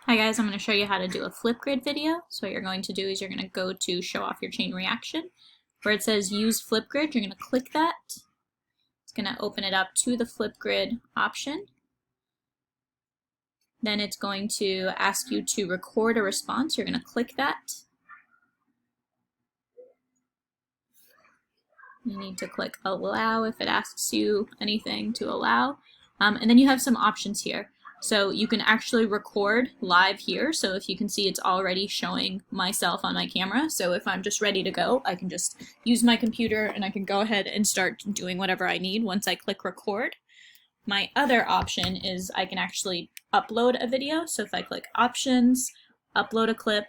Hi guys, I'm going to show you how to do a flipgrid video. So what you're going to do is you're going to go to show off your chain reaction. Where it says use flipgrid, you're going to click that. It's going to open it up to the flipgrid option. Then it's going to ask you to record a response. You're going to click that. You need to click allow if it asks you anything to allow. And then you have some options here. So you can actually record live here. So if you can see, it's already showing myself on my camera. So if I'm just ready to go, I can just use my computer and I can go ahead and start doing whatever I need once I click record. My other option is I can actually upload a video. So if I click options, upload a clip,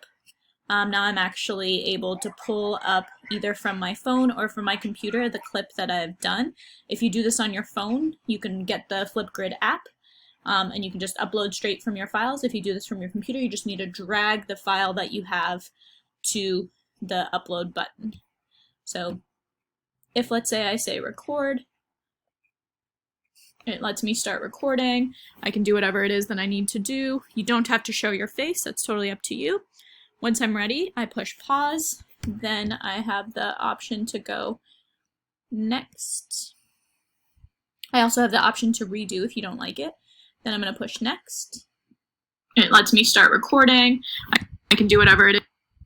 now I'm actually able to pull up either from my phone or from my computer the clip that I've done. If you do this on your phone, you can get the Flipgrid app. And you can just upload straight from your files. If you do this from your computer, you just need to drag the file that you have to the upload button. So if, let's say, I say record, it lets me start recording. I can do whatever it is that I need to do. You don't have to show your face. That's totally up to you. Once I'm ready, I push pause. Then I have the option to go next. I also have the option to redo if you don't like it. Then I'm going to push next. It lets me start recording. I can do whatever it is.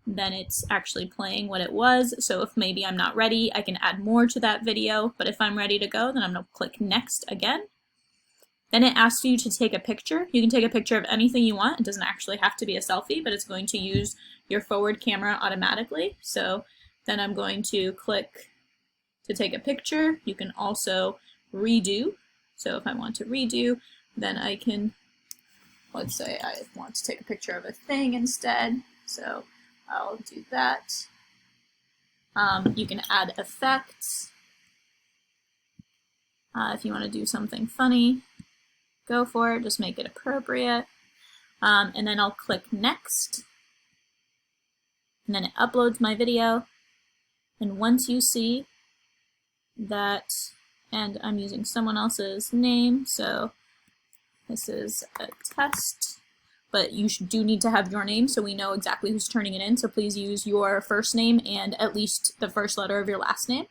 Then it's actually playing what it was. So if maybe I'm not ready, I can add more to that video. But if I'm ready to go, then I'm going to click next again. Then it asks you to take a picture. You can take a picture of anything you want. It doesn't actually have to be a selfie, but it's going to use your forward camera automatically. So then I'm going to click to take a picture. You can also redo. So if I want to redo, then I can, let's say I want to take a picture of a thing instead, so I'll do that. You can add effects. If you want to do something funny, go for it, just make it appropriate. And then I'll click next, and then it uploads my video. And once you see that, and I'm using someone else's name, so this is a test, but you do need to have your name so we know exactly who's turning it in. So please use your first name and at least the first letter of your last name.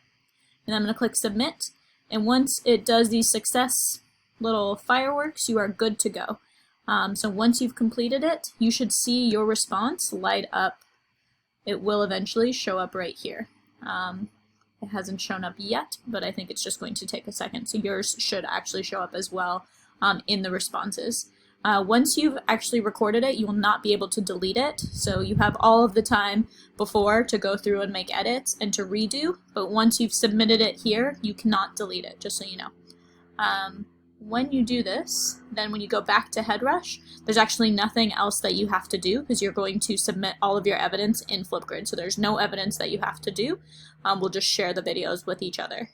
And I'm going to click submit. And once it does these success little fireworks, you are good to go. So once you've completed it, you should see your response light up. It will eventually show up right here. It hasn't shown up yet, but I think it's just going to take a second. So yours should actually show up as well. In the responses. Once you've actually recorded it, you will not be able to delete it. So you have all of the time before to go through and make edits and to redo, but once you've submitted it here, you cannot delete it, just so you know. When you do this, then when you go back to HeadRush, there's actually nothing else that you have to do because you're going to submit all of your evidence in Flipgrid. So there's no evidence that you have to do. We'll just share the videos with each other.